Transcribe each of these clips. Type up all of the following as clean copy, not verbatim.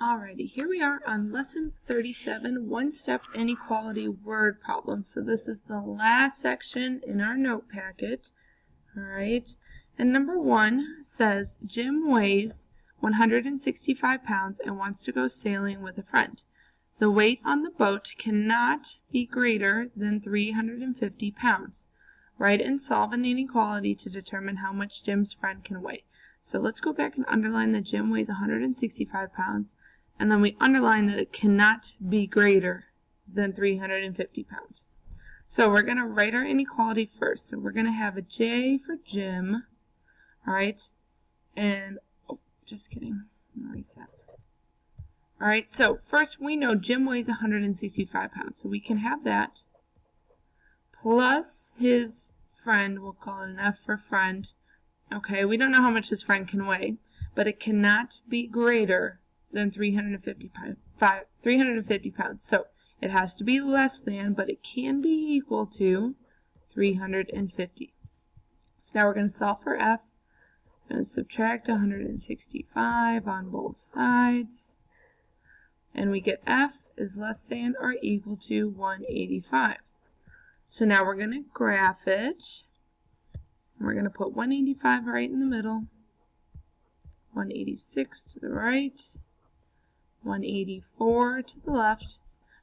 Alrighty, here we are on lesson 37, one-step inequality word problem. So this is the last section in our note packet. Alright, and number 1 says Jim weighs 165 pounds and wants to go sailing with a friend. The weight on the boat cannot be greater than 350 pounds. Write and solve an inequality to determine how much Jim's friend can weigh. So let's go back and underline that Jim weighs 165 pounds. And then we underline that it cannot be greater than 350 pounds. So we're going to write our inequality first. So we're going to have a J for Jim. Alright. And, oh, just kidding. I'm going to write that. Alright, so first we know Jim weighs 165 pounds. So we can have that. Plus his friend, we'll call it an F for friend. Okay, we don't know how much his friend can weigh. But it cannot be greater than 350 pounds. So it has to be less than, but it can be equal to 350. So now we're going to solve for F. We're going to subtract 165 on both sides. And we get F is less than or equal to 185. So now we're going to graph it. And we're going to put 185 right in the middle. 186 to the right. 184 to the left.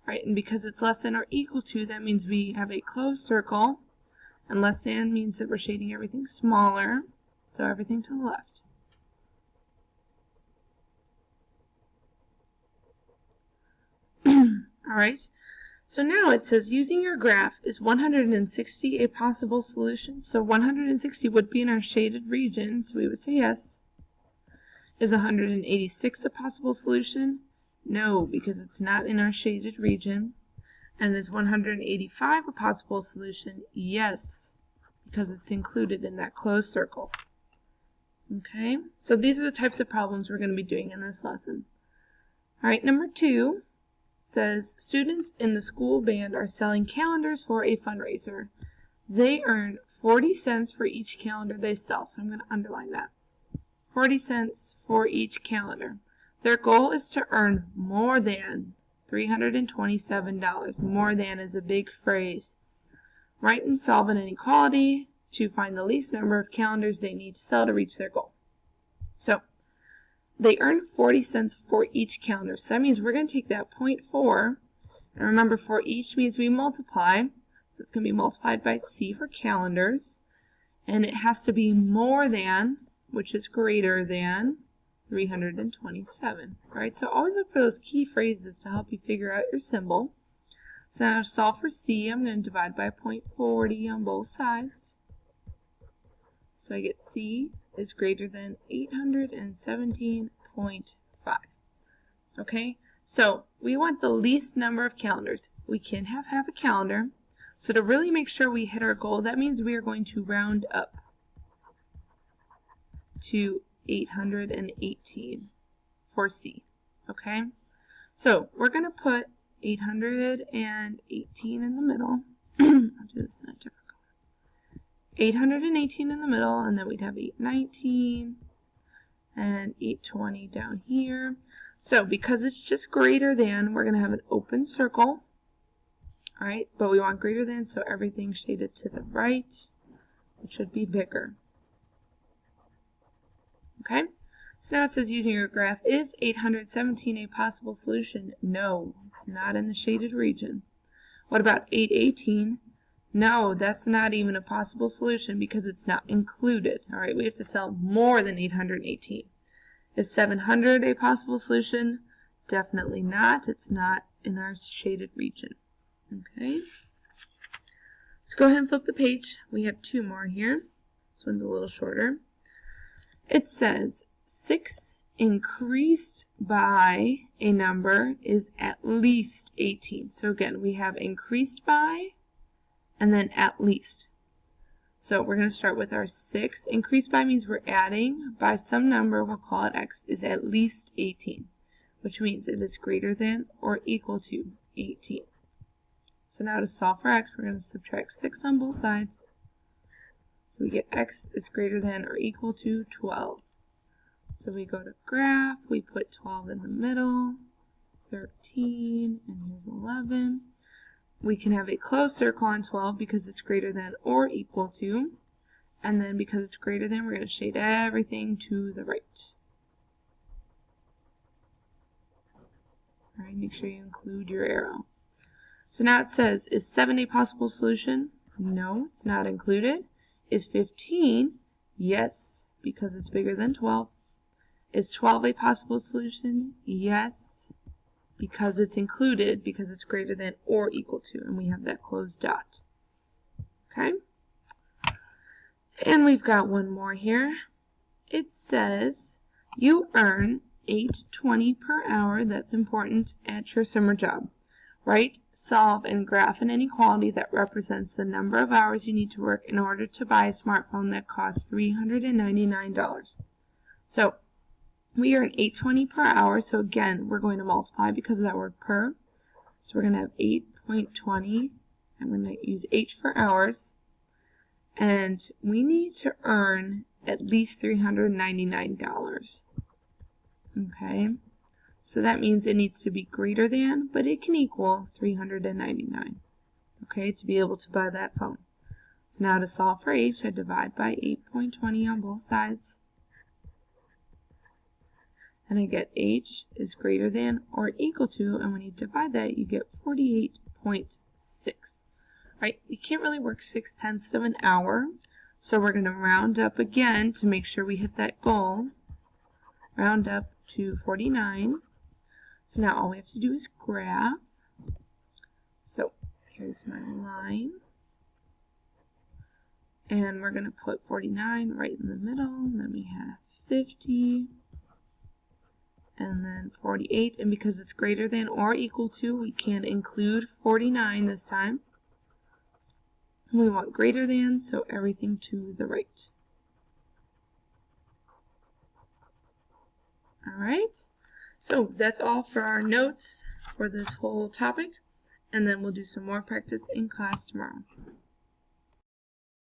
Right, and because it's less than or equal to, that means we have a closed circle. And less than means that we're shading everything smaller. So everything to the left. Alright, so now it says using your graph, is 160 a possible solution? So 160 would be in our shaded region, so we would say yes. Is 186 a possible solution? No, because it's not in our shaded region. And is 185 a possible solution? Yes, because it's included in that closed circle. Okay, so these are the types of problems we're going to be doing in this lesson. Alright, number 2 says students in the school band are selling calendars for a fundraiser. They earn 40 cents for each calendar they sell, so I'm going to underline that. 40 cents for each calendar. Their goal is to earn more than $327. More than is a big phrase. Write and solve an inequality to find the least number of calendars they need to sell to reach their goal. So, they earn 40 cents for each calendar. So that means we're going to take that 0.4, and remember for each means we multiply. So it's going to be multiplied by C for calendars. And it has to be more than, which is greater than, 327. Right? So always look for those key phrases to help you figure out your symbol. So now to solve for C, I'm going to divide by 0.40 on both sides. So I get C is greater than 817.5. Okay, so we want the least number of calendars. We can have half a calendar. So to really make sure we hit our goal, that means we are going to round up to 818 for C. Okay, so we're going to put 818 in the middle. I'll do this in a different 818 in the middle, and then we'd have 819 and 820 down here. So because it's just greater than, we're going to have an open circle. Alright, but we want greater than, so everything shaded to the right, which should be bigger. Okay, so now it says using your graph, is 817 a possible solution? No, it's not in the shaded region. What about 818? No, that's not even a possible solution because it's not included. Alright, we have to sell more than 818. Is 700 a possible solution? Definitely not. It's not in our shaded region. Okay. Let's go ahead and flip the page. We have 2 more here. This one's a little shorter. It says 6 increased by a number is at least 18. So again, we have increased by and then at least. So we're going to start with our 6. Increased by means we're adding by some number, we'll call it x, is at least 18, which means it is greater than or equal to 18. So now to solve for x, we're going to subtract 6 on both sides. So we get x is greater than or equal to 12. So we go to graph, we put 12 in the middle, 13, and here's 11. We can have a closed circle on 12 because it's greater than or equal to. And then because it's greater than, we're going to shade everything to the right. Alright, make sure you include your arrow. So now it says, is 7 a possible solution? No, it's not included. Is 15? Yes, because it's bigger than 12. Is 12 a possible solution? Yes, because it's included, because it's greater than or equal to, and we have that closed dot. Okay? And we've got one more here. It says, you earn $8.20 per hour, that's important, at your summer job. Write, solve, and graph an inequality that represents the number of hours you need to work in order to buy a smartphone that costs $399. So, we earn $8.20 per hour, so again, we're going to multiply because of that word per. So we're going to have 8.20. I'm going to use H for hours. And we need to earn at least $399. Okay? So that means it needs to be greater than, but it can equal $399. Okay, to be able to buy that phone. So now to solve for H, I divide by 8.20 on both sides. And I get H is greater than or equal to, and when you divide that, you get 48.6. Right? You can't really work 6/10 of an hour, so we're going to round up again to make sure we hit that goal. Round up to 49. So now all we have to do is graph. So here's my line. And we're going to put 49 right in the middle, and then we have 50. And then 48, and because it's greater than or equal to, we can include 49 this time. We want greater than, so everything to the right. Alright, so that's all for our notes for this whole topic, and then we'll do some more practice in class tomorrow.